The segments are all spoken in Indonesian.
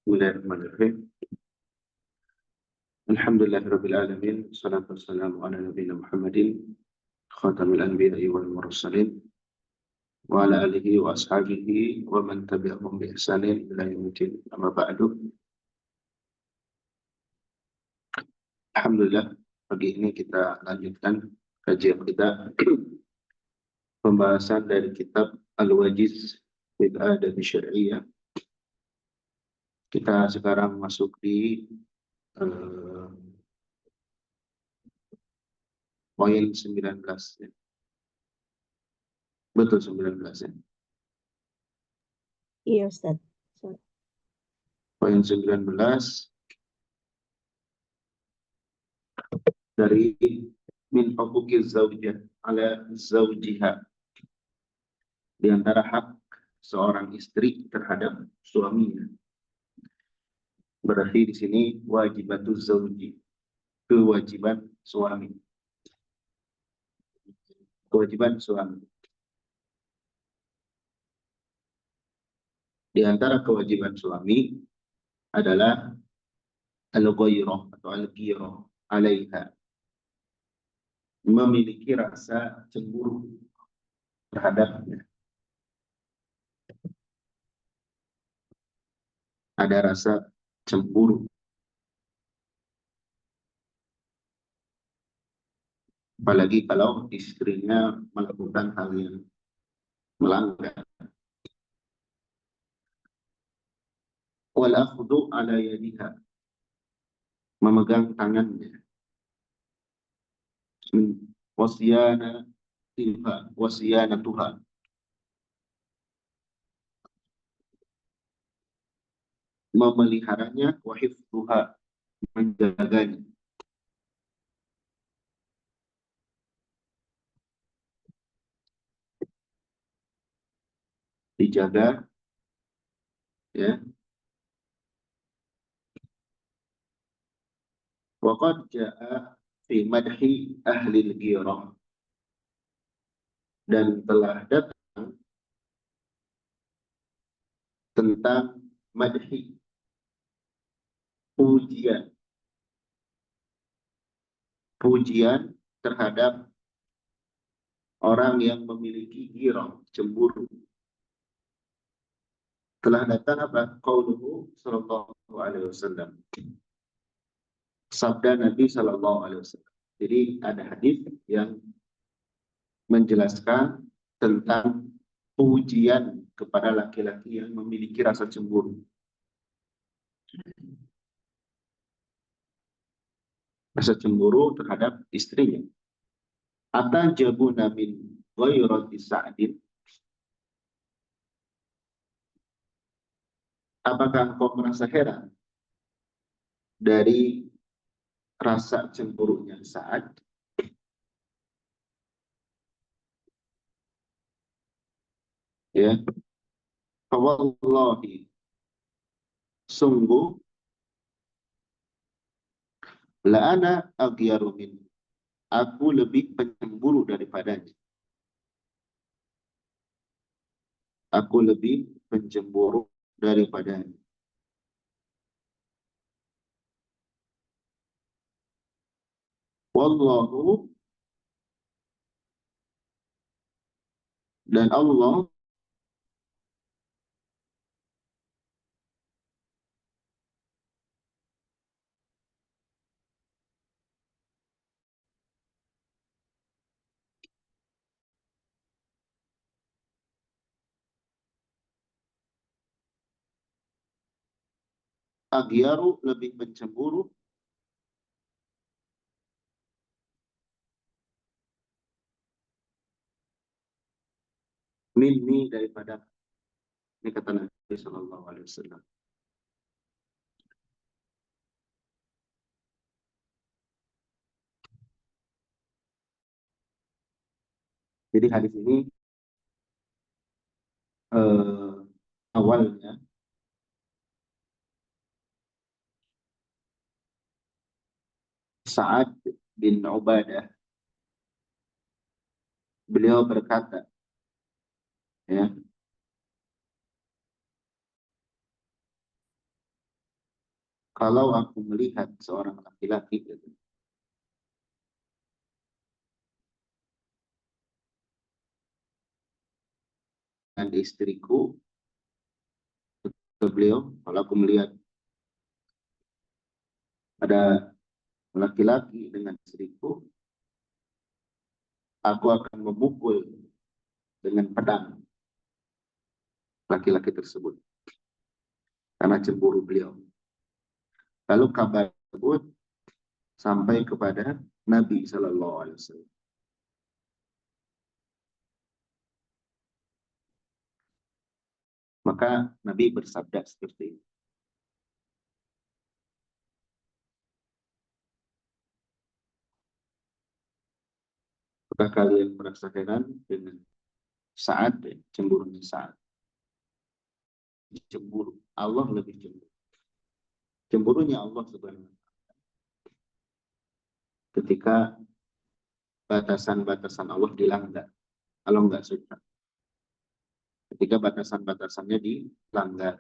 Bismillahirrahmanirrahim. Alhamdulillahirabbil alamin. Wassalatu wassalamu ala nabiyina Muhammadin khatamil anbiya'i wal mursalin wa ala alihi wa ashabihi wa man tabi'ahum bi ihsanin ila yaumil amma ba'du. Alhamdulillah, pagi ini kita lanjutkan kajian kita pembahasan dari kitab Al-Wajiz fil Adab Syar'iyyah. Kita sekarang masuk di poin 19 ya. Betul 19 ya. Iya Ustaz. Poin 19 dari min huquqi zaujah ala zaujiha, di antara hak seorang istri terhadap suaminya. Berarti di sini wajibatuz zauji, kewajiban suami. Kewajiban suami. Di antara kewajiban suami adalah al-ghairah atau al-ghirah alaiha, memiliki rasa cemburu terhadapnya. Ada rasa cemburu, apalagi kalau istrinya melakukan hal yang melanggar. Wal akhdhu ala yadiha, memegang tangannya. Wasyanatuha, memeliharanya, wa hifdzuha, menjaganya. Dijaga ya. Wa qad jaa fi madhi ahli al-ghirah, dan telah datang tentang madhi, pujian terhadap orang yang memiliki ghirah, cemburu. Telah datang apa? Qauluhu sallallahu alaihi wasallam, sabda Nabi sallallahu alaihi wasallam. Jadi ada hadis yang menjelaskan tentang pujian kepada laki-laki yang memiliki rasa cemburu. Rasa cemburu terhadap istrinya. Atajabuna min ghairati sa'din, apakah kau merasa heran dari rasa cemburunya Sa'ad? Ya, wallahi, sungguh, la ana aghyaru min, aku lebih pencemburu daripadanya. Aku lebih pencemburu daripadanya. Wallahu, dan Allah, aghyaru, lebih pencemburu, minni, daripada. Ini kata Nabi sallallahu alaihi wasallam. Jadi hadis ini awalnya Sa'ad bin Ubadah, beliau berkata, ya, Kalau aku melihat seorang laki-laki dengan istriku, ke beliau, kalau aku melihat ada laki-laki dengan istriku, aku akan memukul dengan pedang laki-laki tersebut karena cemburu beliau. Lalu kabar tersebut sampai kepada Nabi Shallallahu Alaihi Wasallam. Maka Nabi bersabda seperti ini. Apakah kalian merasa heran dengan Sa'ad, cemburunya Sa'ad? Cemburu, Allah lebih cemburu. Cemburunya Allah Subhanahu wa Ta'ala ketika batasan-batasan Allah dilanggar. Kalau nggak suka, ketika batasan-batasannya dilanggar.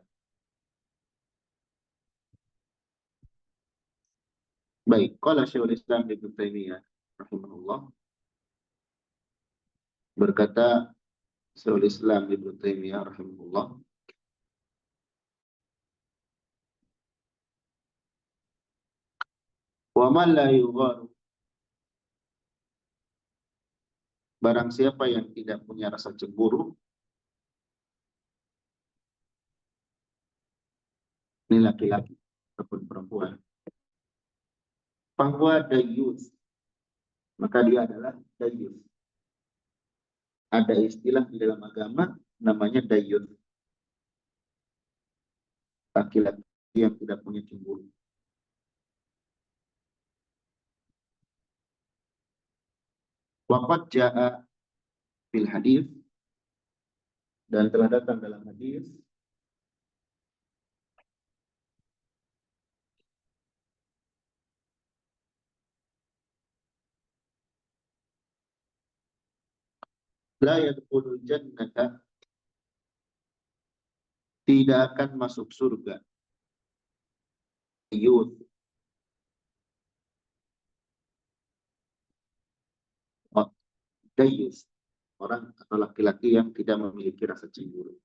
Baik, qala Syekhul Islam Ibnu Taimiyah rahimahullah, berkata Syekhul Islam Ibnu Taimiyah rahimahullah, wa man la yugharu, barang siapa yang tidak punya rasa cemburu, ini laki-laki ataupun perempuan, bahwa dayus, maka dia adalah dayus. Ada istilah di dalam agama namanya dayus, laki-laki yang tidak punya cemburu. Waqad jaa fil hadis, dan telah datang dalam hadis, la yadkhulul jannata, tidak akan masuk surga, dayus, dayus, orang atau laki-laki yang tidak memiliki rasa cemburu.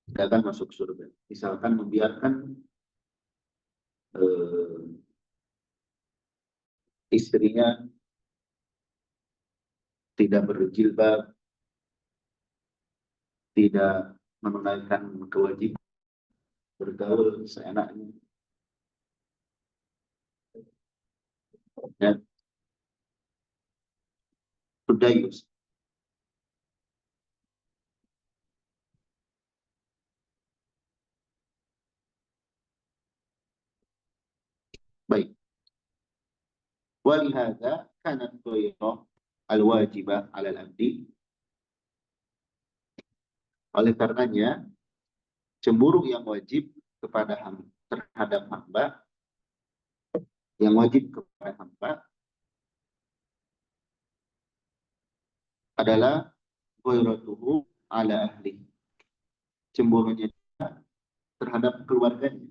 Tidak akan masuk surga. Misalkan membiarkan istrinya tidak berjilbab, tidak menunaikan kewajiban, bergaul seenaknya. Ya, dayus. Baik. Walihada kanat ghairah al-wajibah 'alal abdi. Oleh karenanya, cemburu yang wajib kepada terhadap hamba, yang wajib kepada hamba adalah ghairatuhu 'ala ahli. Cemburunya terhadap keluarganya.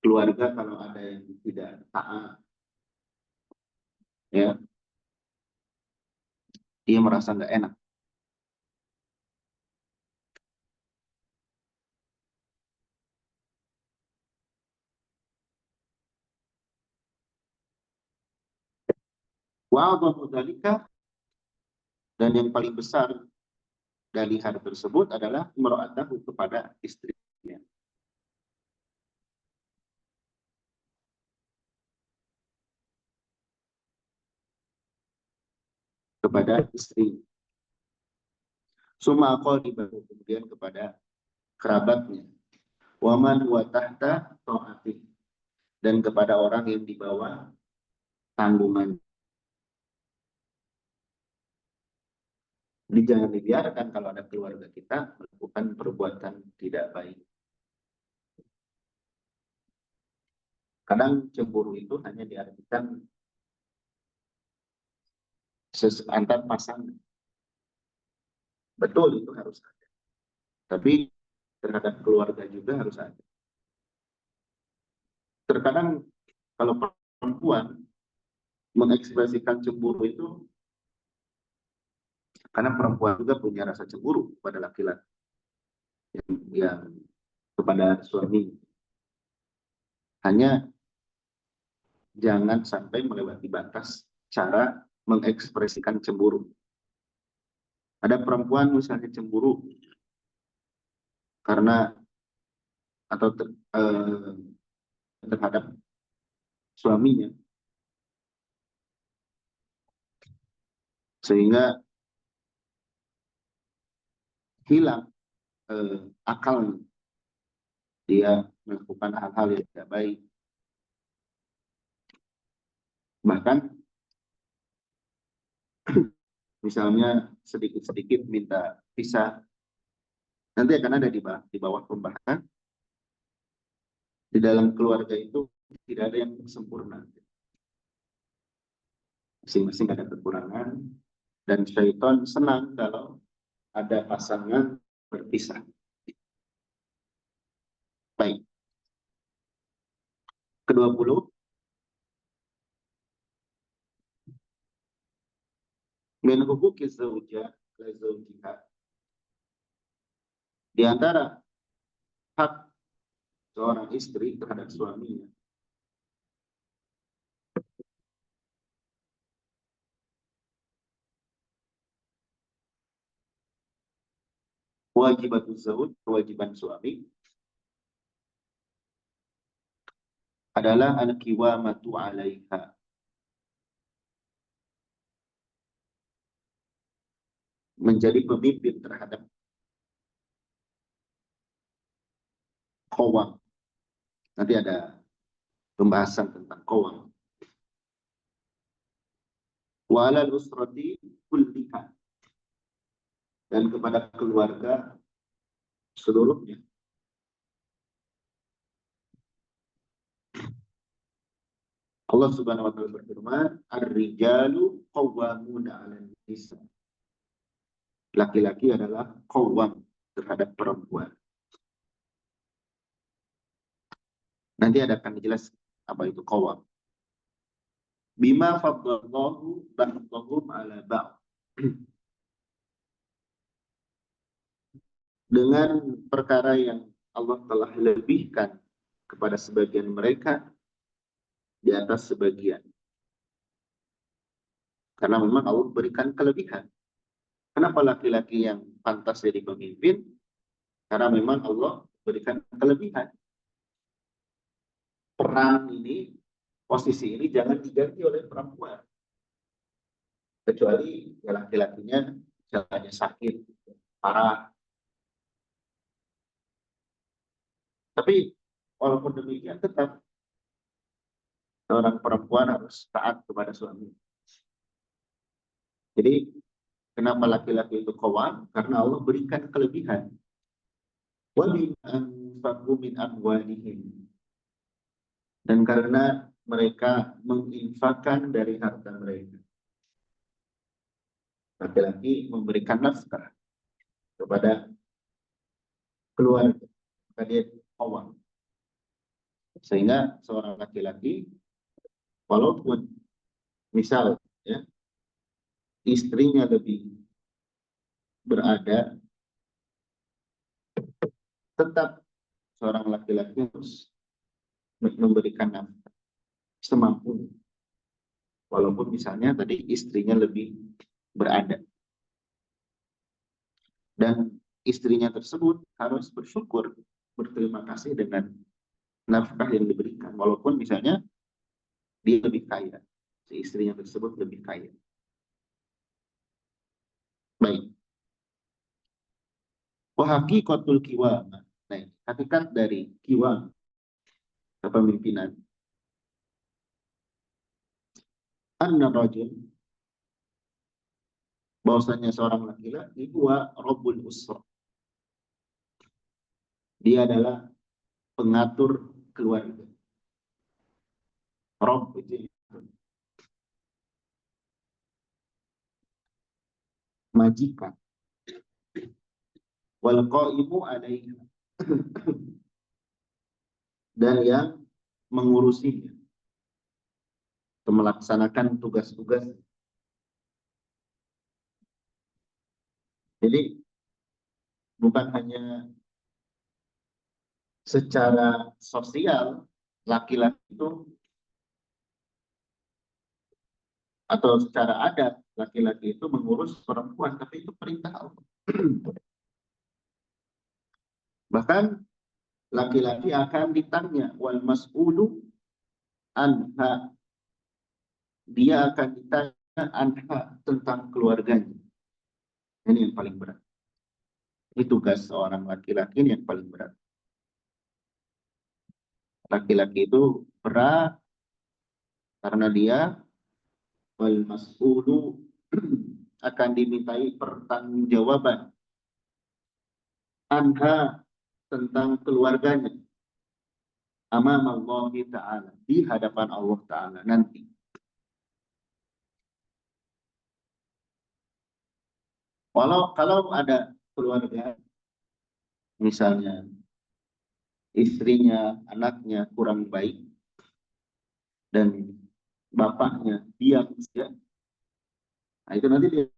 Keluarga kalau ada yang tidak taat, ya, dia merasa nggak enak. Wa dzalika, dan yang paling besar dari hal tersebut adalah imra'atahu, kepada istrinya. Kepada istri. Summa qaribahu, kemudian kepada kerabatnya. Wa man wa tahta ta'ati, dan kepada orang yang di bawah tanggungan. Jadi jangan dibiarkan kalau ada keluarga kita melakukan perbuatan tidak baik. Kadang cemburu itu hanya diartikan antar pasangan. Betul, itu harus ada. Tapi terhadap keluarga juga harus ada. Terkadang kalau perempuan mengekspresikan cemburu itu karena perempuan juga punya rasa cemburu pada laki-laki yang kepada suami. Hanya jangan sampai melewati batas cara mengekspresikan cemburu. Ada perempuan misalnya cemburu karena atau terhadap suaminya, sehingga hilang akal, dia melakukan hal-hal yang tidak baik. Bahkan misalnya sedikit-sedikit minta pisah, nanti akan ada di bawah pembahasan. Di dalam keluarga itu tidak ada yang sempurna. Masing-masing ada kekurangan, dan syaitan senang kalau ada pasangan berpisah. Baik. Ke-20, min huquqi zawja la zawjiha. Di antara hak seorang istri terhadap suaminya, wajibatuz zawj, kewajiban suami adalah al-qiwamatu 'alaiha, menjadi pemimpin terhadap qawam. Nanti ada pembahasan tentang qawam. Wa 'alal usrati kulliha, dan kepada keluarga seluruhnya. Allah Subhanahu wa taala berfirman, "Ar-rijalu qawwamuna 'alan nisa." Laki-laki adalah qawwam terhadap perempuan. Nanti akan jelas apa itu qawwam. Bima faddallahu ba'dahum 'ala ba'd. Dengan perkara yang Allah telah lebihkan kepada sebagian mereka di atas sebagian. Karena memang Allah berikan kelebihan. Kenapa laki-laki yang pantas jadi pemimpin? Karena memang Allah berikan kelebihan. Peran ini, posisi ini jangan diganti oleh perempuan. Kecuali ya laki-lakinya misalnya sakit, parah. Tapi walaupun demikian tetap seorang perempuan harus taat kepada suami. Jadi kenapa laki-laki itu qawwam? Karena Allah berikan kelebihan. Wa bima anfaqu min amwalihim. Dan karena mereka menginfakkan dari harta mereka. Laki-laki memberikan nafkah kepada keluarga, maka dia qawwam. Sehingga seorang laki-laki, walaupun misal ya istrinya lebih berada, tetap seorang laki-laki harus memberikan nafkah semampunya. Walaupun misalnya tadi istrinya lebih berada. Dan istrinya tersebut harus bersyukur, berterima kasih dengan nafkah yang diberikan. Walaupun misalnya dia lebih kaya, si istrinya tersebut lebih kaya. Baik. Haqiqatul qiwamah. Nah, hakikat dari qiwam, kepemimpinan. Anna rajul, bahwasanya seorang laki-laki huwa rabbul usra. Dia adalah pengatur keluarga. Rabb itu majikan. wal qaimu 'alaiha dan yang mengurusinya, melaksanakan tugas-tugas. Jadi bukan hanya secara sosial laki-laki itu, atau secara adat laki-laki itu mengurus perempuan, tapi itu perintah Allah. Bahkan laki-laki akan ditanya, wal mas'ulu anha, dia akan ditanya anha, tentang keluarganya. Ini yang paling berat. Ini tugas seorang laki-laki yang paling berat. Laki-laki itu berat karena dia wal mas'ulu akan dimintai pertanggungjawaban anha, tentang keluarganya, amam Allah Ta'ala, di hadapan Allah Ta'ala nanti. Kalau ada keluarga, misalnya istrinya, anaknya kurang baik, dan bapaknya diam saja, nah itu nanti dia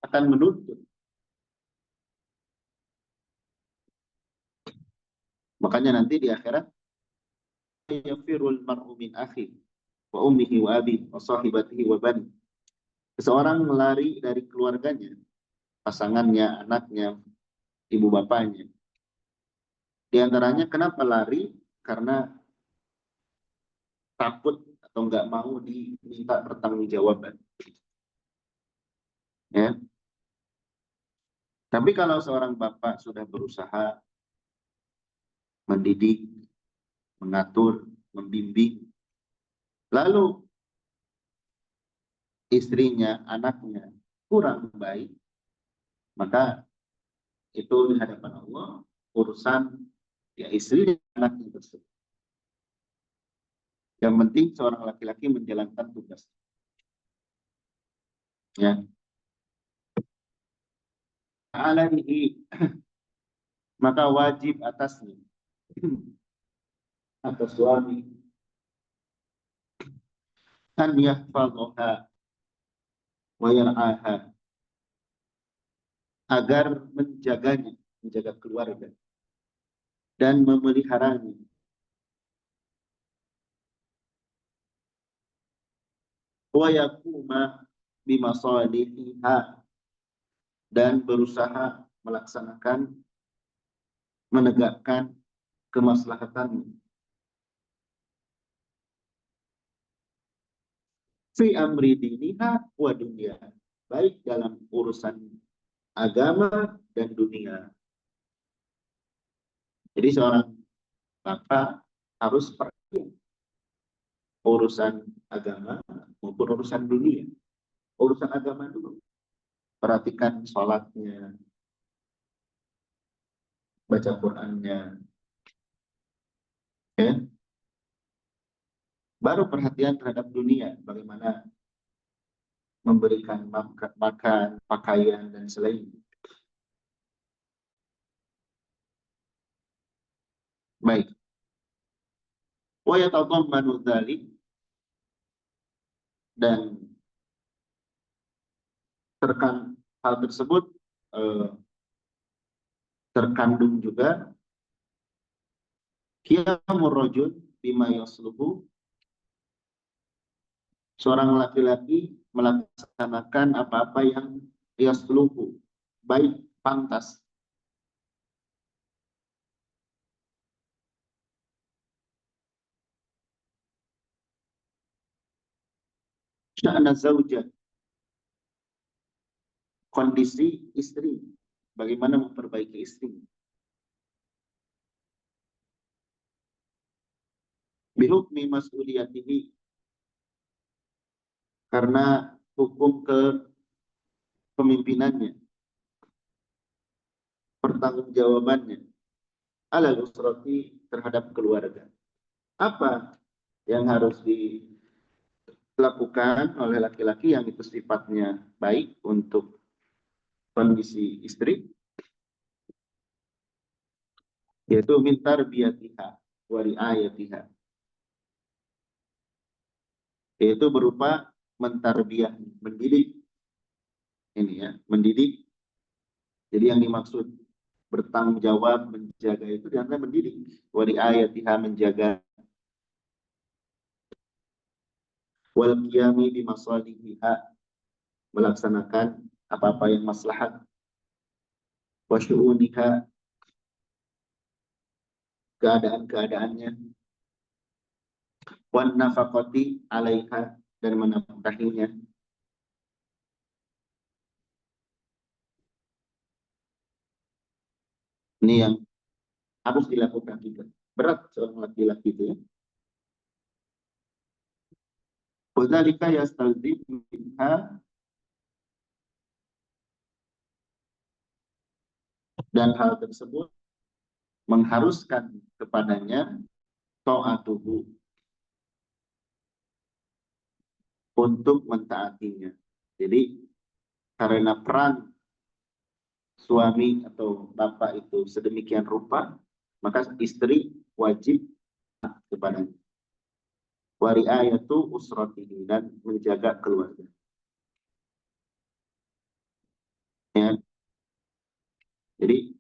akan menuntut. Makanya nanti di akhirat, yafirul mar'u min akhi wa ummihi wa abi wa sahibatihi wa bani. Seseorang melari dari keluarganya, pasangannya, anaknya, ibu bapaknya. Di antaranya kenapa lari? Karena takut atau nggak mau diminta pertanggungjawaban. Ya. Tapi kalau seorang bapak sudah berusaha mendidik, mengatur, membimbing, lalu istrinya, anaknya kurang baik, maka itu di hadapan Allah urusan ya istri dan anaknya tersebut. Yang penting seorang laki-laki menjalankan tugas. Ya. Alaihi, maka wajib atasnya atau suami an yahfadhaha wa yar'aha, agar menjaganya, menjaga keluarga dan memeliharanya. Wa yaquma bimasalihiha, dan berusaha melaksanakan, menegakkan kemaslahatannya. Fi amri diniha wa dunia, baik dalam urusan agama dan dunia. Jadi seorang bapak harus perhatian urusan agama maupun urusan dunia. Urusan agama dulu, perhatikan sholatnya, baca Qur'annya, ya. Baru perhatian terhadap dunia, bagaimana memberikan makan, pakaian, dan selain. Baik. Wa yatadammanu dzalik, dan hal tersebut terkandung juga qiyamur rajul bima yasluhu, seorang laki-laki melaksanakan apa-apa yang yasluhu, baik, pantas. Sya'na zaujah, kondisi istri, bagaimana memperbaiki istri. Bihukmi mas'uliyatihi, karena hukum kepemimpinannya, pertanggungjawabannya, ala usrati, terhadap keluarga. Apa yang harus dilakukan oleh laki-laki yang itu sifatnya baik untuk kondisi istri? yaitu min tarbiyatiha wa riayatiha, yaitu berupa mentarbiyah, mendidik. Ini ya, mendidik. Jadi yang dimaksud bertanggung jawab, menjaga itu diantara mendidik. Wa riayatiha, menjaga. Wal qiyami bi masalihiha, melaksanakan apa-apa yang maslahat. Wa syu'uniha, keadaan-keadaannya. Wan nafaqati alaiha, dan menafkahinya. Ini yang harus dilakukan juga. Berat seorang laki-laki itu ya. Wadzalika yastalzim minha, dan hal tersebut mengharuskan kepadanya ta'atuhu, untuk mentaatinya. Jadi karena peran suami atau bapak itu sedemikian rupa, maka istri wajib kepadanya. Wa riayatu usratihi, dan menjaga keluarga. Ya. Jadi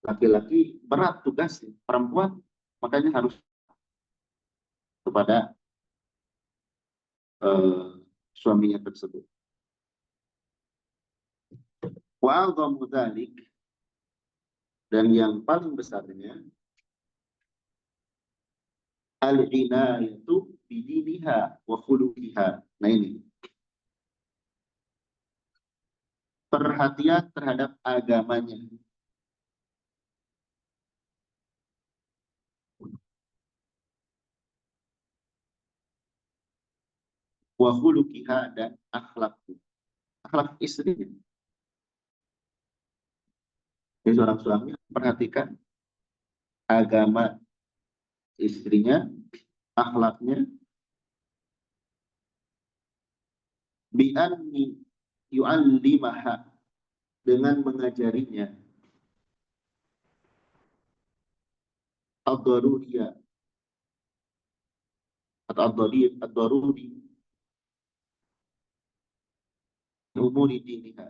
laki-laki berat tugasnya, perempuan makanya harus kepada suaminya tersebut. Wa a'dhamu dzalik, dan yang paling besarnya al-inayatu bidiniha wa khuluqiha. Nah ini, perhatian terhadap agamanya wa khuluqiha, dan akhlak istrinya. Jadi seorang suami perhatikan agama istrinya, akhlaknya, bi anni yu'allimaha, dengan mengajarinya ad-daruriyah atau ad-daruri umuri diniha,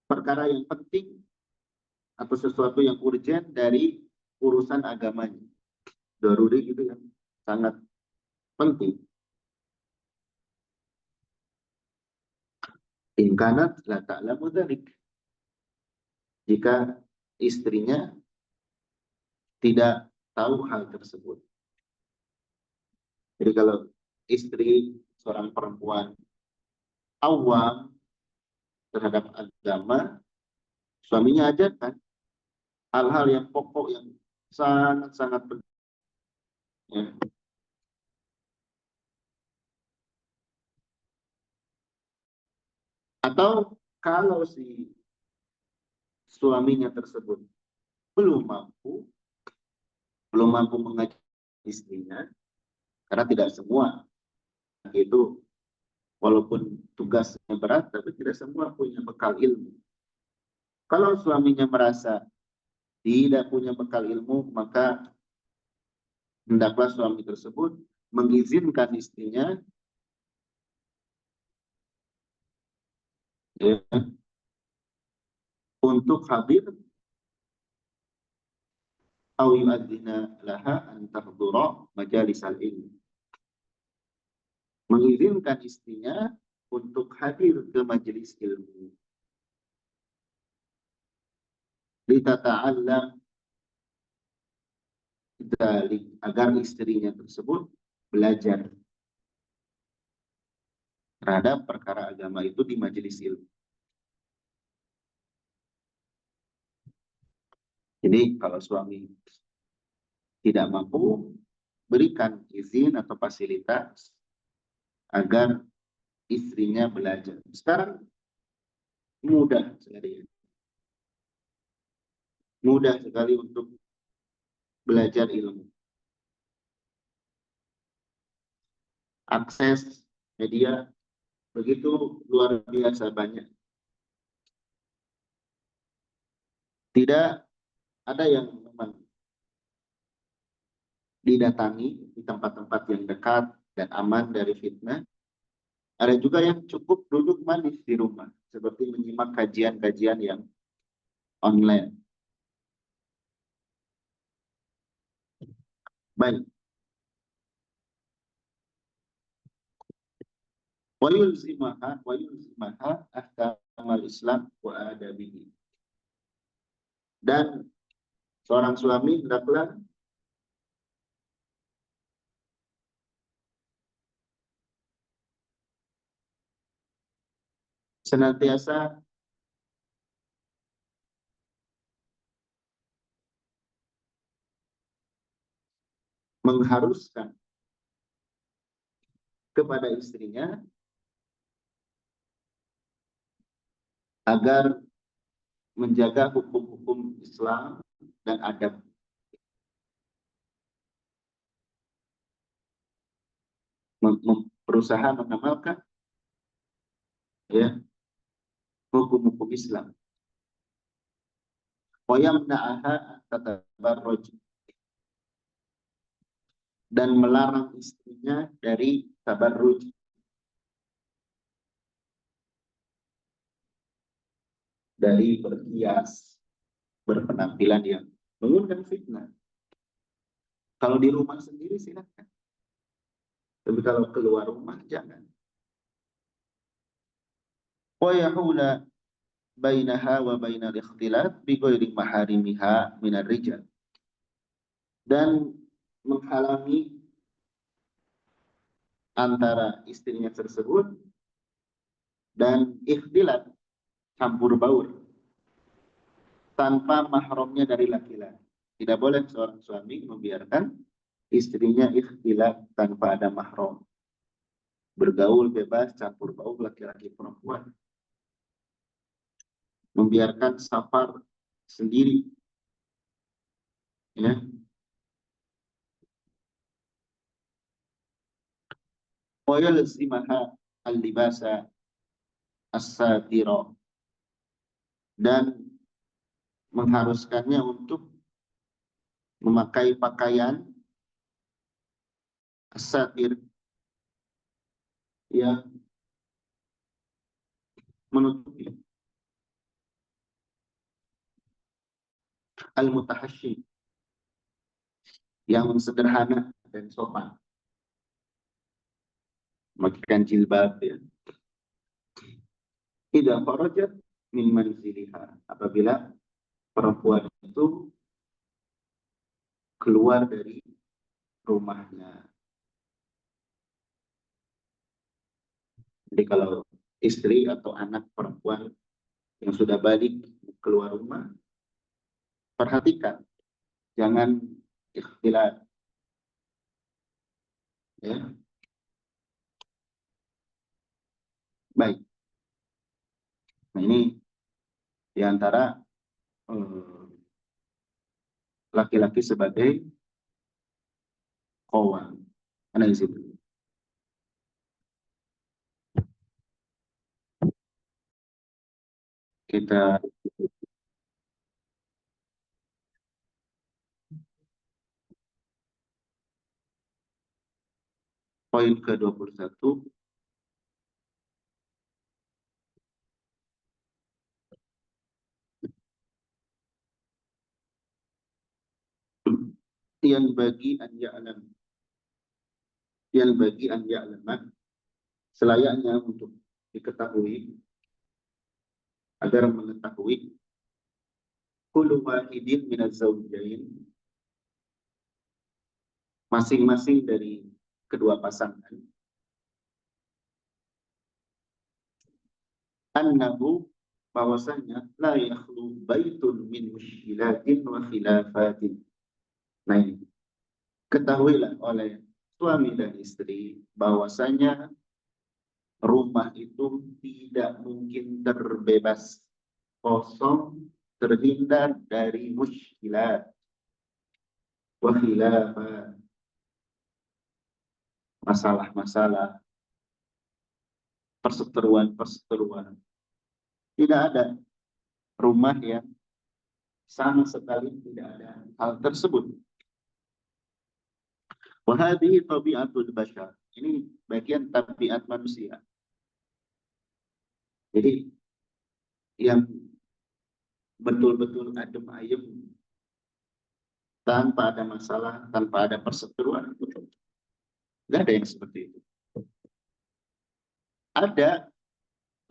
perkara yang penting atau sesuatu yang urgent dari urusan agamanya. Daruri itu yang sangat penting. In kanat la ta'lamu dzalik, jika istrinya tidak tahu hal tersebut. Jadi kalau istri seorang perempuan awam terhadap agama, suaminya ajarkan hal-hal yang pokok yang sangat-sangat penting. Ya. Atau kalau si suaminya tersebut belum mampu mengajar istrinya, karena tidak semua itu, walaupun tugasnya berat, tapi tidak semua punya bekal ilmu. Kalau suaminya merasa tidak punya bekal ilmu, maka hendaklah suami tersebut mengizinkan istrinya ya, untuk hadir au yu'adzina laha an tahdura majalisal ilmi, mengizinkan istrinya untuk hadir ke majelis ilmu, litata'allam dzalik, agar istrinya tersebut belajar terhadap perkara agama itu di majelis ilmu. Jadi kalau suami tidak mampu, berikan izin atau fasilitas agar istrinya belajar. Sekarang mudah sekali, mudah sekali untuk belajar ilmu. Akses media begitu luar biasa banyak. Tidak ada yang memang didatangi di tempat-tempat yang dekat dan aman dari fitnah. Ada juga yang cukup duduk manis di rumah, seperti menyimak kajian-kajian yang online. Baik. Wa yulzimaha ahkamal Islam wa adabihi. Dan seorang suami hendaklah senantiasa mengharuskan kepada istrinya agar menjaga hukum-hukum Islam dan adab. Berusaha mengamalkan ya hukum-hukum Islam. Wa yamna'aha tatabarruj, dan melarang istrinya dari tabarruj, dari berhias, berpenampilan yang mengundang fitnah. Kalau di rumah sendiri silakan, tapi kalau keluar rumah jangan. Wa yahula bainaha wa bainal ikhtilat bi ghairi maharimiha minar rijal, dan menghalangi antara istrinya tersebut dan ikhtilat, campur baur, tanpa mahramnya dari laki-laki. Tidak boleh seorang suami membiarkan istrinya ikhtilat tanpa ada mahram, bergaul bebas, campur baur laki-laki perempuan, membiarkan safar sendiri, ya. Wa yalzimaha al-libasa as-satira, dan mengharuskannya untuk memakai pakaian as-satir yang menutupi, al-mutahashyi, yang sederhana dan sopan, memakai jilbab, ya. Idza kharajat min manziliha, apabila perempuan itu keluar dari rumahnya. Jadi kalau istri atau anak perempuan yang sudah balik keluar rumah, perhatikan, jangan ikhtilat, ya. Baik. Nah, ini diantara laki-laki sebagai kawan. Ana izin. Kita poin ke-21. Yang bagi an ya'laman, selayaknya untuk diketahui, agar mengetahui, kullu wahidin minaz zawjain, masing-masing dari kedua pasangan, annahu, bahwasanya, la yakhlu baitun min mushkilatin wa khilafatin. Nah, ini ketahuilah oleh suami dan istri bahwasanya rumah itu tidak mungkin terbebas, kosong, terhindar dari mushkilat wa khilafat, masalah-masalah perseteruan. Tidak ada rumah yang sama sekali tidak ada hal tersebut. Wahadihi tabiatul bashar. Ini bagian tabiat manusia. Jadi yang betul-betul adem ayem tanpa ada masalah, tanpa ada perseteruan, nggak ada yang seperti itu. Ada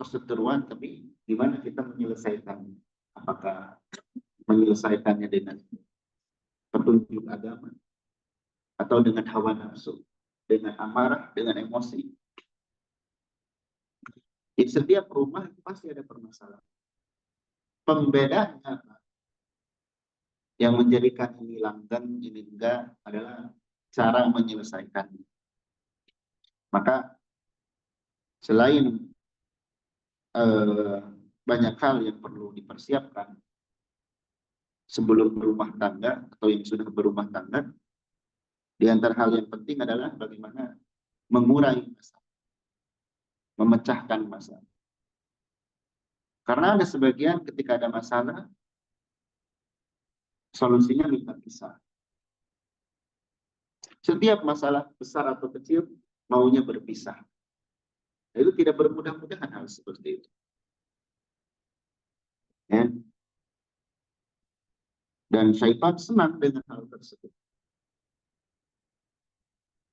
perseteruan, tapi gimana kita menyelesaikan? Apakah menyelesaikannya dengan petunjuk agama atau dengan hawa nafsu, dengan amarah, dengan emosi? Di setiap rumah pasti ada permasalahan. Pembedaannya apa? Yang menjadikan ini langgeng, ini enggak adalah cara menyelesaikannya. Maka selain banyak hal yang perlu dipersiapkan sebelum berumah tangga atau yang sudah berumah tangga, di antara hal yang penting adalah bagaimana mengurangi masalah, memecahkan masalah. Karena ada sebagian ketika ada masalah, solusinya minta pisah. Setiap masalah besar atau kecil maunya berpisah. Itu tidak bermudah-mudahan hal seperti itu. Ya. Dan syaitan senang dengan hal tersebut.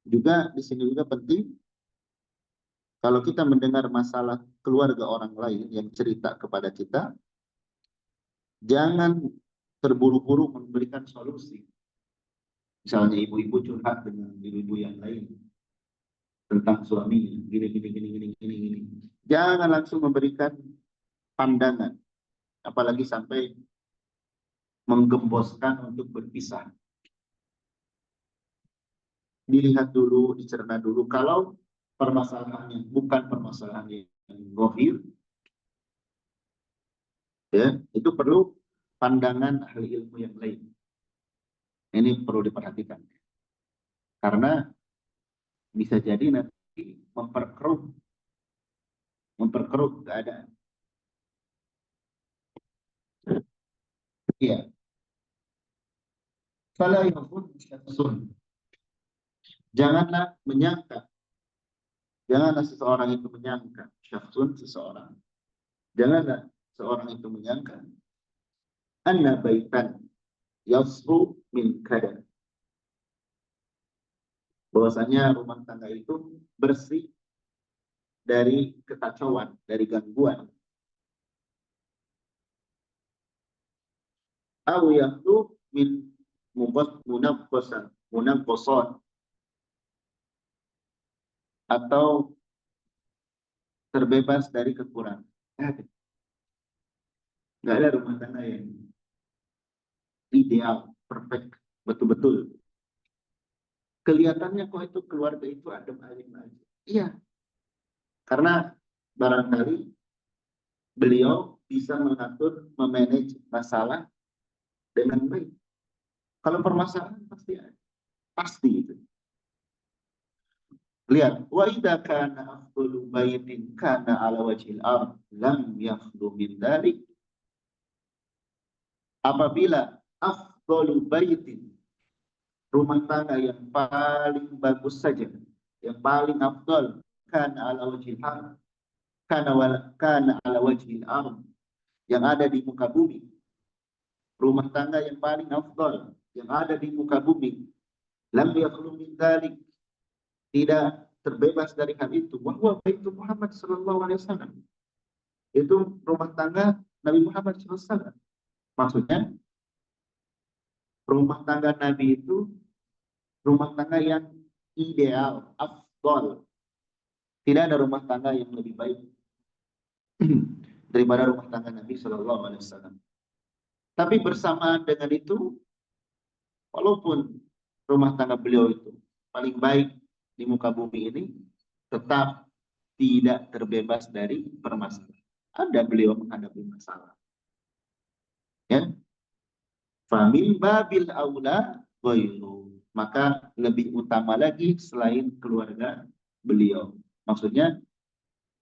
Juga di sini juga penting, kalau kita mendengar masalah keluarga orang lain yang cerita kepada kita, jangan terburu-buru memberikan solusi. Misalnya ibu-ibu curhat dengan ibu-ibu yang lain tentang suaminya, gini. Jangan langsung memberikan pandangan, apalagi sampai menggemboskan untuk berpisah. Dilihat dulu, dicerna dulu. Kalau permasalahannya bukan permasalahan yang gohir, ya, itu perlu pandangan ahli ilmu yang lain. Ini perlu diperhatikan. Karena bisa jadi nanti memperkeruh keadaan. Iya. Fala yakun syakhsun. Janganlah seseorang itu menyangka, syakhsun seseorang. Janganlah seorang itu menyangka anna baitan yasru min kada. Bahwasanya rumah tangga itu bersih dari kekacauan, dari gangguan. Aw yahlu min munaqasan atau terbebas dari kekurangan. Nggak ada rumah tangga yang ideal, perfect, betul-betul. Kelihatannya kok itu keluarga itu adem ayem aja. Iya, karena barangkali beliau bisa mengatur, memanage masalah dengan baik. Kalau permasalahan pasti ada, pasti itu. Lihat, wa idza kana afdalu baitin kana ala wajhil ard lam yakhlu min dzalik. Apabila afdalu baitin, rumah tangga yang paling bagus saja, yang paling afdal, kana ala wajhil ard, kana ala wajhil ard, yang ada di muka bumi. Rumah tangga yang paling afdal, yang ada di muka bumi, lam yakhlu min dzalik, tidak terbebas dari hal itu. Wa huwa baitu Muhammad sallallahu alaihi wasallam. Itu rumah tangga Nabi Muhammad sallallahu alaihi wasallam. Maksudnya rumah tangga Nabi itu rumah tangga yang ideal, afdal. Tidak ada rumah tangga yang lebih baik daripada rumah tangga Nabi sallallahu alaihi wasallam. Tapi bersamaan dengan itu, walaupun rumah tangga beliau itu paling baik di muka bumi ini, tetap tidak terbebas dari permasalahan. Ada beliau menghadapi masalah. Ya. Famin babil aula ghairu. Maka lebih utama lagi selain keluarga beliau. Maksudnya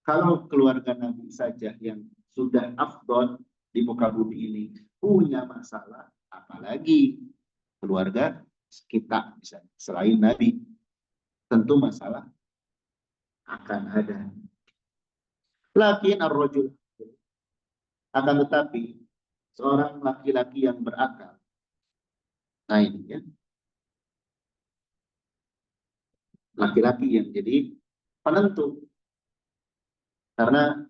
Kalau keluarga Nabi saja yang sudah afdol di muka bumi ini punya masalah, apalagi keluarga kita misalnya selain Nabi, tentu masalah akan ada. Lakin ar-rajul, akan tetapi seorang laki-laki yang berakal, nah ini ya, laki-laki yang jadi penentu, karena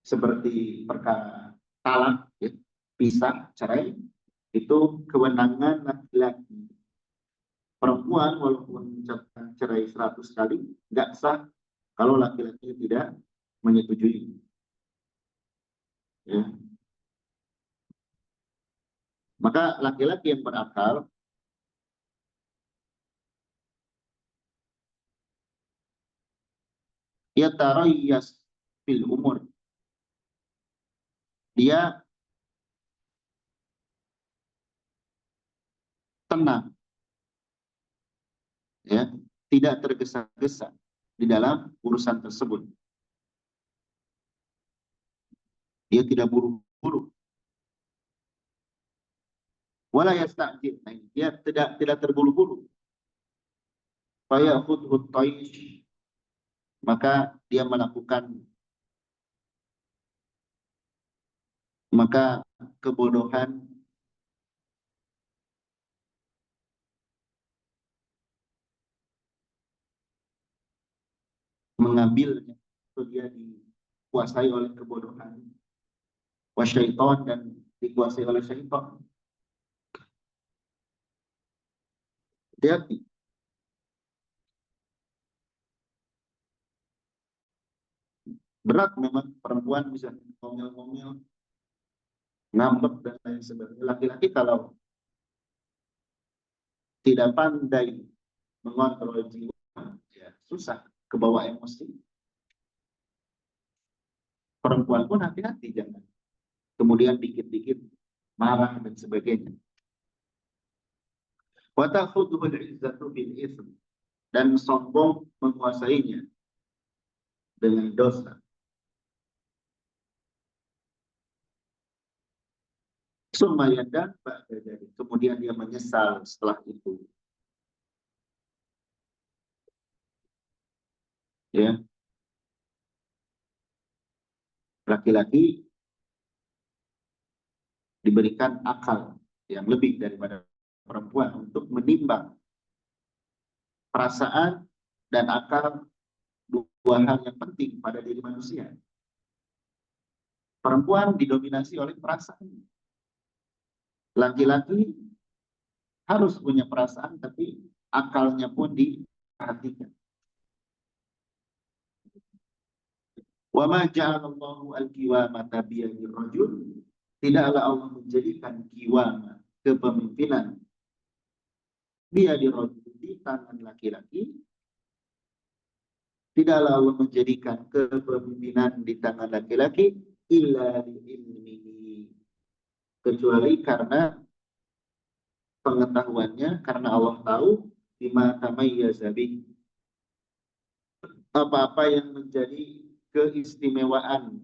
seperti perkara talak, ya, pisah, cerai, itu kewenangan laki-laki. Perempuan walaupun mengucapkan cerai 100 kali, nggak sah kalau laki-laki tidak menyetujui. Ya. Maka laki-laki yang berakal, ia tarayyas fil umur. Dia tenang, ya, tidak tergesa-gesa di dalam urusan tersebut. Dia tidak buru-buru. Wala yasta'jil. Dia tidak terburu-buru. Fayakhudhu taysh, maka dia maka kebodohan mengambilnya, itu dia dikuasai oleh kebodohan, wasyaiton, dan dikuasai oleh syaitan. Hati-hati. Berat memang perempuan bisa ngomel-ngomel, ngambek dan lain sebagainya. Laki-laki kalau tidak pandai mengontrol jiwa, ya susah, kebawa emosi. Perempuan pun hati-hati, jangan kemudian dikit-dikit marah dan sebagainya. Wa ta'khudhuhu al-'izzatu bil itsm, dan sombong menguasainya dengan dosa. Summa yadam ba'da dzalik, kemudian dia menyesal setelah itu. Ya, laki-laki diberikan akal yang lebih daripada perempuan untuk menimbang perasaan dan akal, dua hal yang penting pada diri manusia. Perempuan didominasi oleh perasaan. Laki-laki harus punya perasaan, tapi akalnya pun diperhatikan. Wa ma ja'alallahu al-qiwamata biyadir rajul, tidaklah Allah menjadikan kiwama, kepemimpinan, biyadir rajul, di tangan laki-laki. Tidaklah Allah menjadikan kepemimpinan di tangan laki-laki illa li'ilmihi, kecuali karena pengetahuannya, karena Allah tahu bima tamayyaza bih, apa-apa yang menjadi keistimewaan,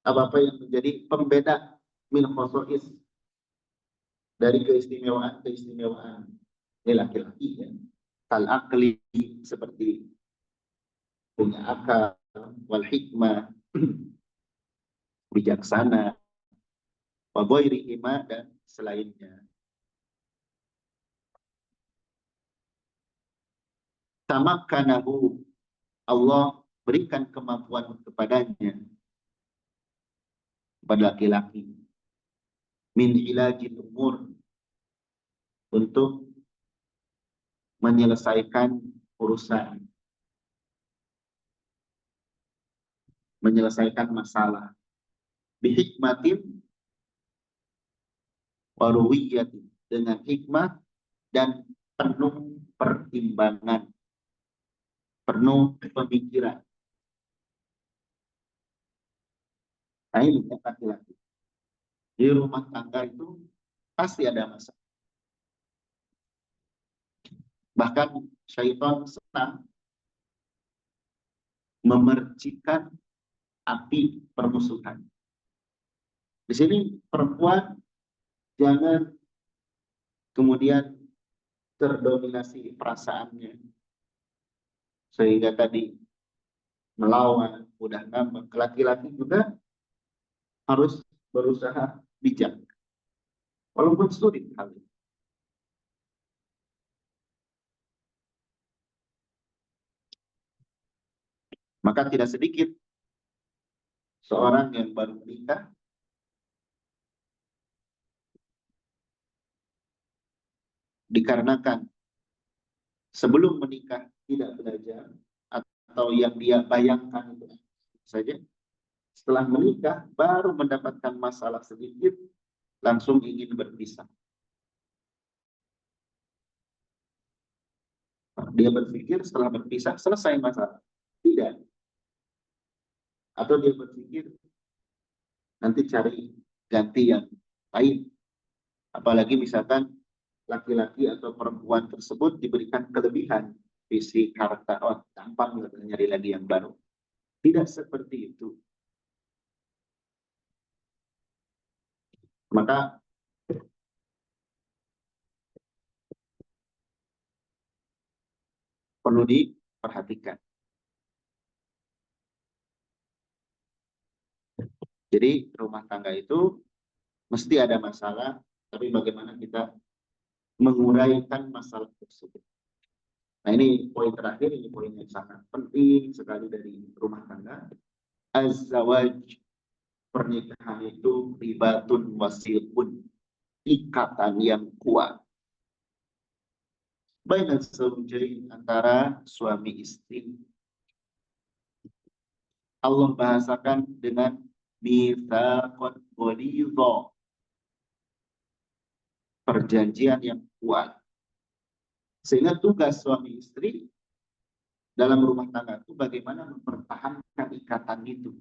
apa-apa yang menjadi pembeda min khosois, dari keistimewaan ini laki-laki, ya. Kal akli, seperti punya akal, wal hikmah, bijaksana, wa ghairihima, dan selainnya. Tamakkanahu, Allah berikan kemampuan kepadanya, kepada laki-laki, min ilajil umur, untuk menyelesaikan urusan, menyelesaikan masalah, bihikmatin waruwiyatin, dengan hikmah dan penuh pertimbangan, penuh pemikiran. Nah ini laki-laki di rumah tangga itu pasti ada masalah. Bahkan syaitan senang memercikan api permusuhan. Di sini perempuan jangan kemudian terdominasi perasaannya sehingga tadi melawan, mudah ngambek. Laki-laki juga harus berusaha bijak, walaupun sulit hal ini. Maka tidak sedikit seorang yang baru menikah dikarenakan sebelum menikah tidak belajar atau yang dia bayangkan itu saja, setelah menikah baru mendapatkan masalah sedikit langsung ingin berpisah. Dia berpikir setelah berpisah selesai masalah. Tidak. Atau dia berpikir nanti cari ganti yang lain. Apalagi misalkan laki-laki atau perempuan tersebut diberikan kelebihan fisik, harta, oh gampang nyari lagi yang baru. Tidak seperti itu. Maka perlu diperhatikan. Jadi rumah tangga itu mesti ada masalah, tapi bagaimana kita menguraikan masalah tersebut. Nah ini poin terakhir, ini poin yang sangat penting sekali dari rumah tangga. Az-zawaj, pernikahan itu ribatun wasiqun, ikatan yang kuat. Baina zawjain, antara suami istri. Allah bahasakan dengan mitsaqan ghalidha, perjanjian yang kuat. Sehingga tugas suami istri dalam rumah tangga itu bagaimana mempertahankan ikatan itu,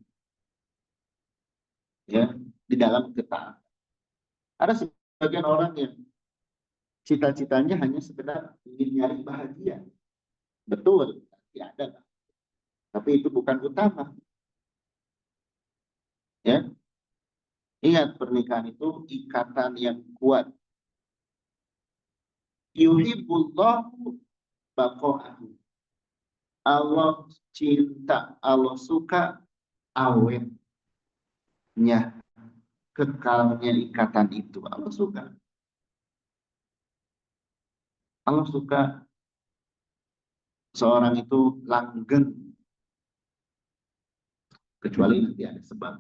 ya, di dalam ketaatan. Ada sebagian orang yang cita-citanya hanya sekedar ingin nyari bahagia. Betul, ya ada. Tapi itu bukan utama. Ya, ingat pernikahan itu ikatan yang kuat. Yuhibbullahu baqa'ahu. Allah cinta, Allah suka awetnya, kekalnya ikatan itu. Allah suka. Allah suka seorang itu langgeng, kecuali nanti ada sebab.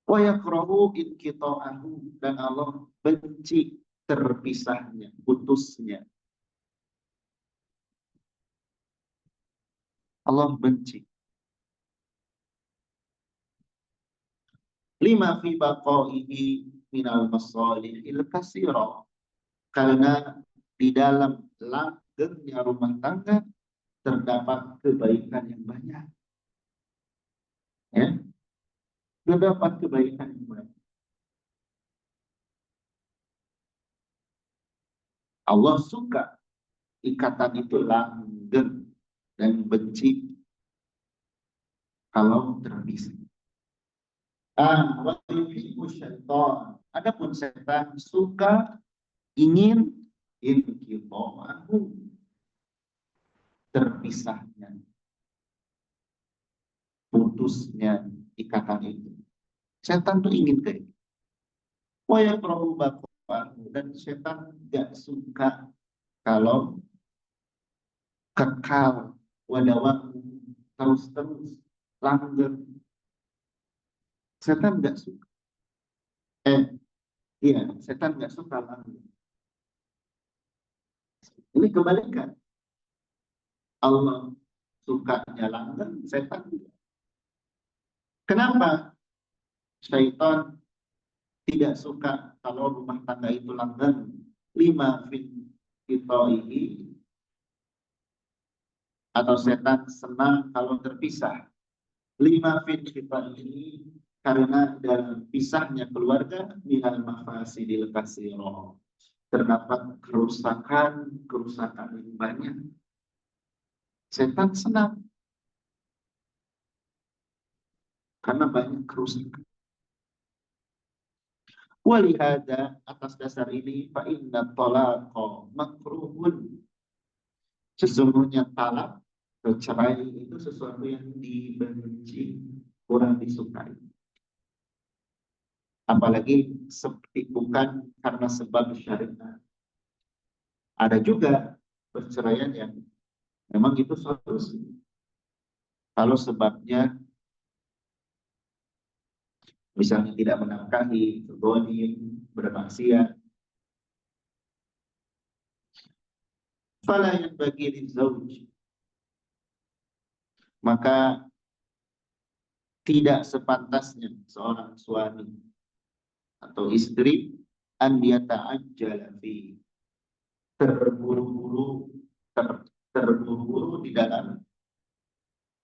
Wa yakrahu inqita'ahu, dan Allah benci terpisahnya, putusnya. Allah benci. Lima fi baqaihi minal masalihil katsira, karena di dalam langgengnya rumah tangga terdapat kebaikan yang banyak. Ya, terdapat kebaikan yang banyak. Allah suka ikatan itu langgeng dan benci kalau terpisah. Adapun setan suka, ingin inqita'ahu, terpisahnya, putusnya ikatan itu. Setan tuh ingin kayak gitu. Wa yakrahu baqa'ahu, dan setan gak suka kalau kekal, wadawahu, terus-terus langgeng. Setan gak suka. Iya, setan gak suka langgeng. Ini kebalikan. Allah sukanya langgeng, setan tidak. Kenapa syaitan tidak suka kalau rumah tangga itu langgeng? Lima fitaihi, atau setan senang kalau terpisah. Lima fitaihi, karena dalam pisahnya keluarga minal mafasidil katsira, terdapat kerusakan yang banyak. Setan senang karena banyak kerusakan. Walihada, atas dasar ini, fa inna talaqa makruhun. Sesungguhnya talak atau cerai itu sesuatu yang dibenci, kurang disukai. Apalagi seperti bukan karena sebab syariat. Ada juga perceraian yang memang itu solusi. Kalau sebabnya misalnya tidak menafkahi, bergonim, bermaksiat, fala yang bagi lizauj, maka tidak sepantasnya seorang suami atau istri an yata'ajjala fi, terburu-buru terburu-buru di dalam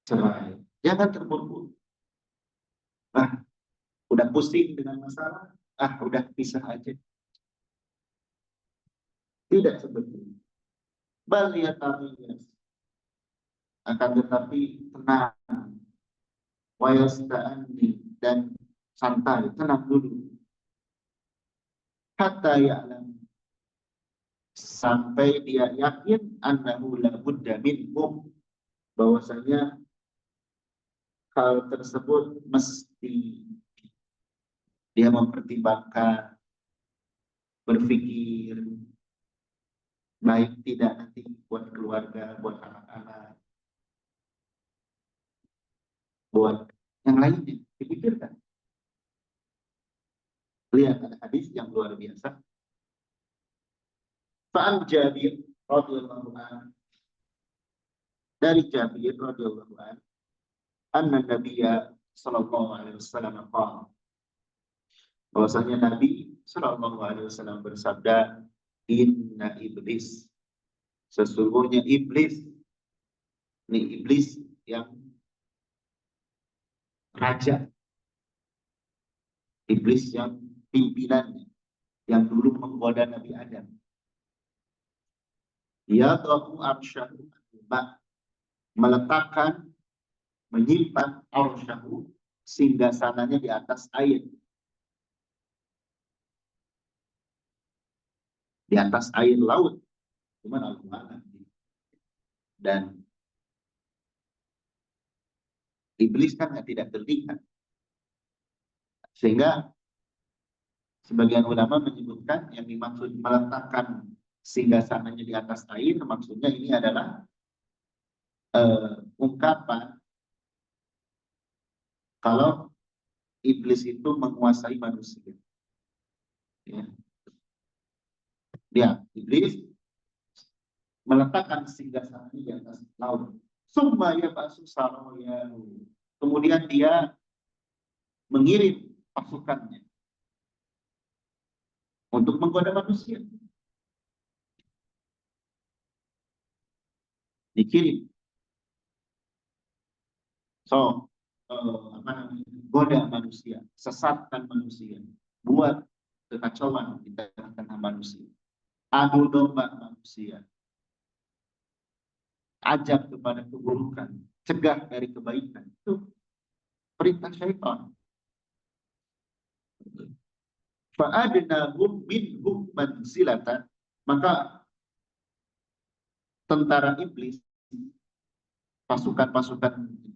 cerai. Jangan terburu-buru. Ah, udah pusing dengan masalah, udah pisah aja. Tidak seperti itu. Bal yata'ayyas, akan tetapi tenang, wa yasta'anni, dan santai, tenang dulu. Hatta ya'lam, sampai dia yakin annahu la budda minhum, bahwasanya hal tersebut mesti dia mempertimbangkan, berpikir baik tidak nanti buat keluarga, buat anak-anak, buat yang lainnya, dipikirkan. Lihat ada hadis yang luar biasa. Fa'an Jabir radhiyallahu anhu, dari Jabir radhiyallahu anhu, anna Nabiyya sallallahu alaihi wasallam qala, bahwasanya Nabi sallallahu alaihi wasallam bersabda, inna iblis, sesungguhnya iblis, ini iblis yang raja, iblis yang pimpinannya, yang dulu menggoda Nabi Adam. Ya tahu arsyahu, meletakkan, menyimpan arsyahu, singgasananya di atas air. Di atas air laut. Cuman Al-Quran. Dan iblis kan tidak terlihat. Sehingga sebagian ulama menyebutkan yang dimaksud meletakkan singgasananya di atas air, maksudnya ini adalah ungkapan kalau iblis itu menguasai manusia. Ya. Dia, iblis meletakkan singgasananya di atas laut. Sumaya basu saroya. Kemudian dia mengirim pasukannya untuk menggoda manusia. Dikirim. So, goda manusia, sesatkan manusia, buat kekacauan di tengah-tengah manusia, adu domba manusia, ajak kepada keburukan, cegah dari kebaikan. Itu perintah syaitan. Fa'adnahum minhum manzilatan, maka tentara iblis, pasukan-pasukannya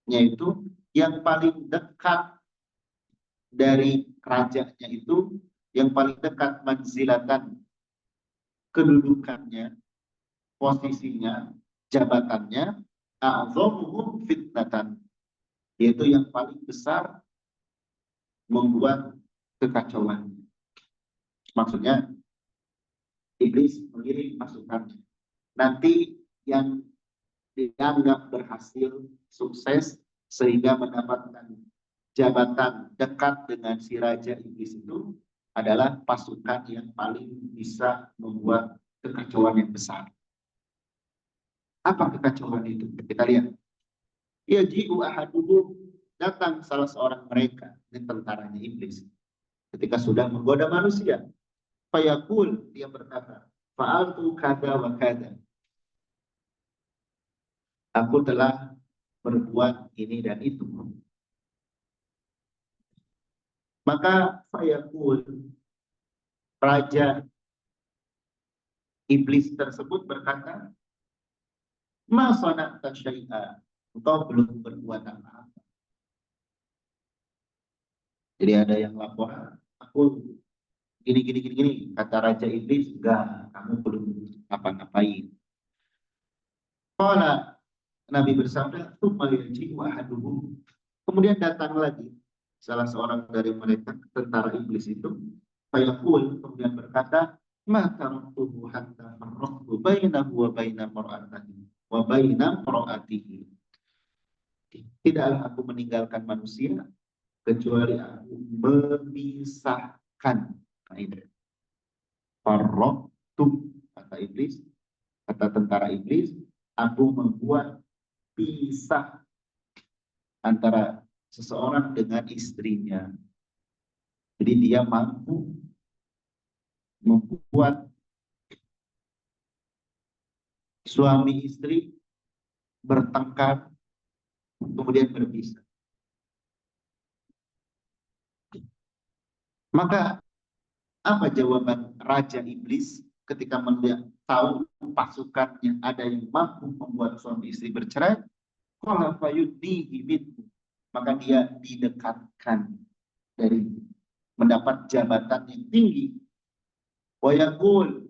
itu yang paling dekat dari kerajaannya itu, yang paling dekat manzilatan, kedudukannya, posisinya, jabatannya, a'dhamuhum fitnatan, yaitu yang paling besar membuat kekacauan. Maksudnya iblis mengirim pasukannya. Nanti yang dianggap berhasil, sukses, sehingga mendapatkan jabatan dekat dengan si raja iblis itu adalah pasukan yang paling bisa membuat kekacauan yang besar. Apa kekacauan itu? Kita lihat. Yaji'u ahaduhum, datang salah seorang mereka, ini tentaranya iblis, ketika sudah menggoda manusia. Fayaqul, dia berkata, fa'altu kada wa kada, aku telah berbuat ini dan itu. Maka fayaqul, raja iblis tersebut berkata, ma sana'ta syai'a, engkau belum berbuat apa-apa. Jadi ada yang laporan, aku gini. Kata raja iblis, enggak, kamu belum apa-ngapain. Qala, Nabi bersabda, tsumma yaji'u ahaduhum. Kemudian datang lagi salah seorang dari mereka, tentara iblis itu, fayaqul, kemudian berkata, ma taraktuhu hatta farraqtu bainahu wa baina mar'atihi wa baina mar'atihi. Tidaklah aku meninggalkan manusia kecuali aku memisahkan. Nah, ini farraqtu, kata iblis, kata tentara iblis, aku membuat pisah antara seseorang dengan istrinya. Jadi dia mampu membuat suami istri bertengkar, kemudian berpisah. Maka apa jawaban Raja Iblis ketika melihat tahu pasukannya ada yang mampu membuat suami istri bercerai? Qala fayudnihi minhu. Maka dia didekatkan dari mendapat jabatan yang tinggi. Wa yaqul,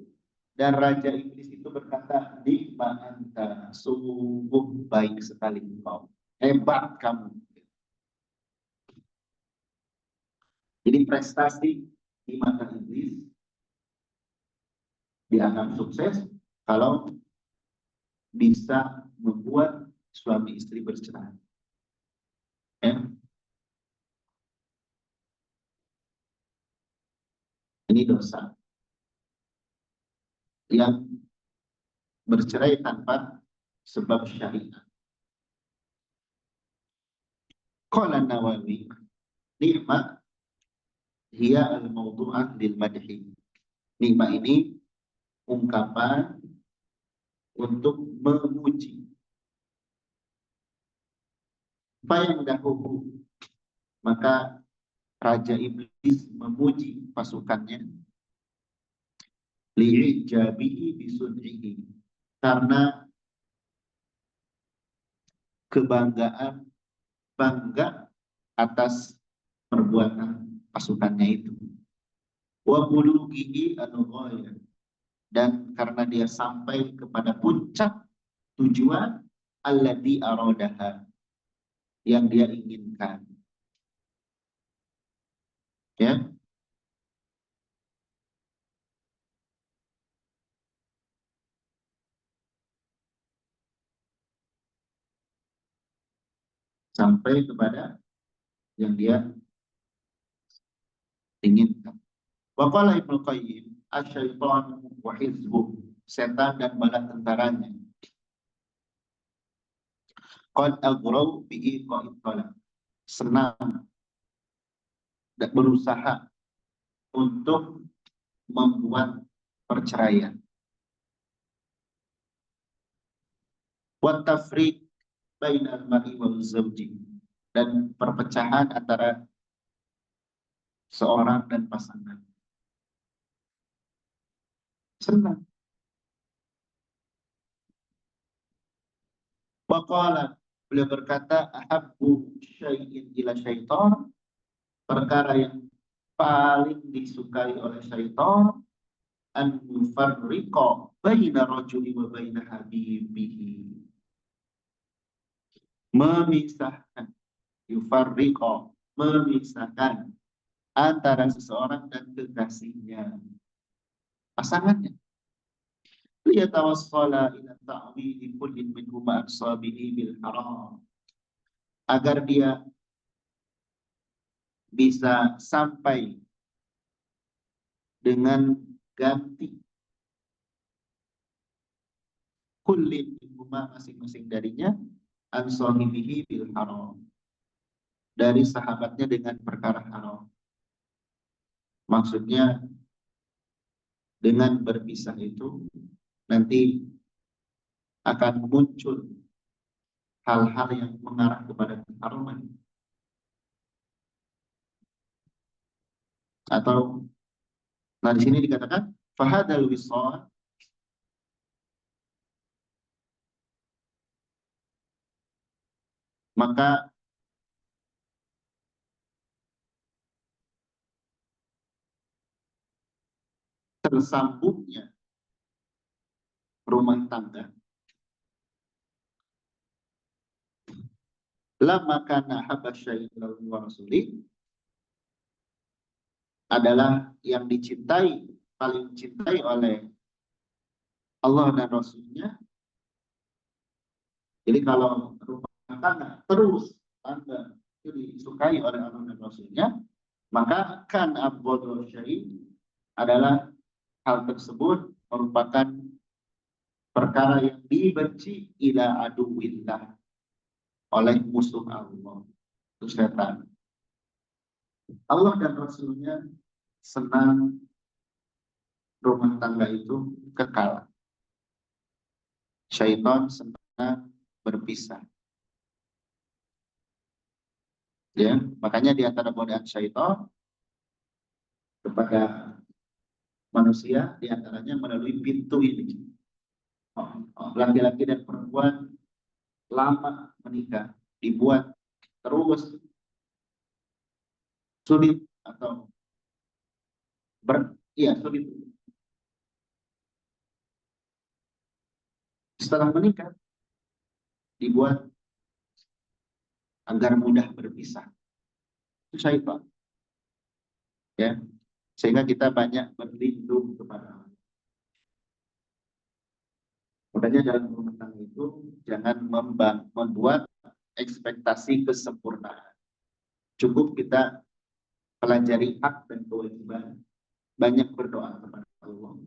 dan Raja Iblis itu berkata, "Ni'ma anta, sungguh baik sekali engkau. Hebat kamu." Jadi prestasi di mata iblis dianggap sukses kalau bisa membuat suami istri bercerai. Ya. Ini dosa yang bercerai tanpa sebab syariat. Qala Nawawi, nikmat hiya al-mawdu'ah lil madhi. Nikmat ini ungkapan untuk memuji. Yang dahulu, maka Raja Iblis memuji pasukannya li'ijabihi bisun'ihi, karena kebanggaan, bangga atas perbuatan pasukannya itu. Wa bulughihi al-ghayah, dan karena dia sampai kepada puncak tujuan alladzi aradaha, yang dia inginkan. Ya. Sampai kepada yang dia inginkan. Wa qala Ibnu Qayyim, asy-syaitanu wa hizbuh, setan dan bala tentaranya. Qad aghrau bi iqa'id talaq, senang dan berusaha untuk membuat perceraian. Wa tafriq bainal mar'i wal zawji, dan perpecahan antara seorang dan pasangan. Senang. Waqala, beliau berkata, ahabbu syai'in ila syaitan, perkara yang paling disukai oleh syaitan, an yufarriqa baina rajuli wa baina habibihi, memisahkan, yufarriqa, memisahkan antara seseorang dan kekasihnya, pasangannya. Liyatawassala ila ta'wili kullin minhuma ansabihi bil haram, agar dia bisa sampai dengan ganti kullin minhuma, masing-masing darinya, ansabihi bil haram, dari sahabatnya dengan perkara haram. Maksudnya dengan berpisah itu nanti akan muncul hal-hal yang mengarah kepada keharuman. Atau, nah di sini dikatakan fahadal wisal, maka tersambungnya rumah tangga lama kana habasyai wa rasulih, adalah yang dicintai, paling dicintai oleh Allah dan Rasulnya. Jadi kalau rumah tangga terus tangga itu disukai oleh Allah dan Rasulnya, maka kan abghadul syai adalah hal tersebut merupakan perkara yang dibenci ila aduwillah, oleh musuh Allah, itu setan. Allah dan Rasulnya senang rumah tangga itu kekal. Syaitan senang berpisah. Ya, makanya di antara godaan syaitan kepada manusia di antaranya melalui pintu ini. Laki-laki dan perempuan lama menikah dibuat terus sulit atau sulit. Setelah menikah dibuat agar mudah berpisah. Itu syaitan. Ya, sehingga kita banyak berlindung kepada Allah. Makanya dalam rumah tangga itu jangan membuat ekspektasi kesempurnaan. Cukup kita pelajari hak dan kewajiban, banyak berdoa kepada Allah.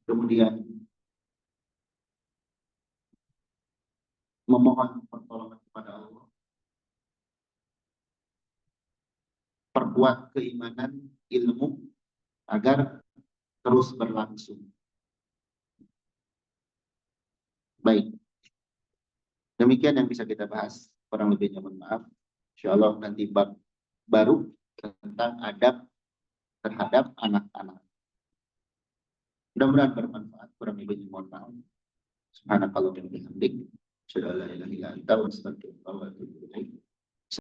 Kemudian memohon pertolongan kepada Allah. Perkuat keimanan, ilmu agar terus berlangsung. Baik. Demikian yang bisa kita bahas. Kurang lebihnya mohon maaf. Insya Allah nanti bab baru tentang adab terhadap anak-anak. Mudah-mudahan bermanfaat. Kurang lebihnya mohon maaf. Subhanakallahumma wa bihamdik. Asyhadu an la ilaha illa anta, astaghfiruka wa atubu ilaik.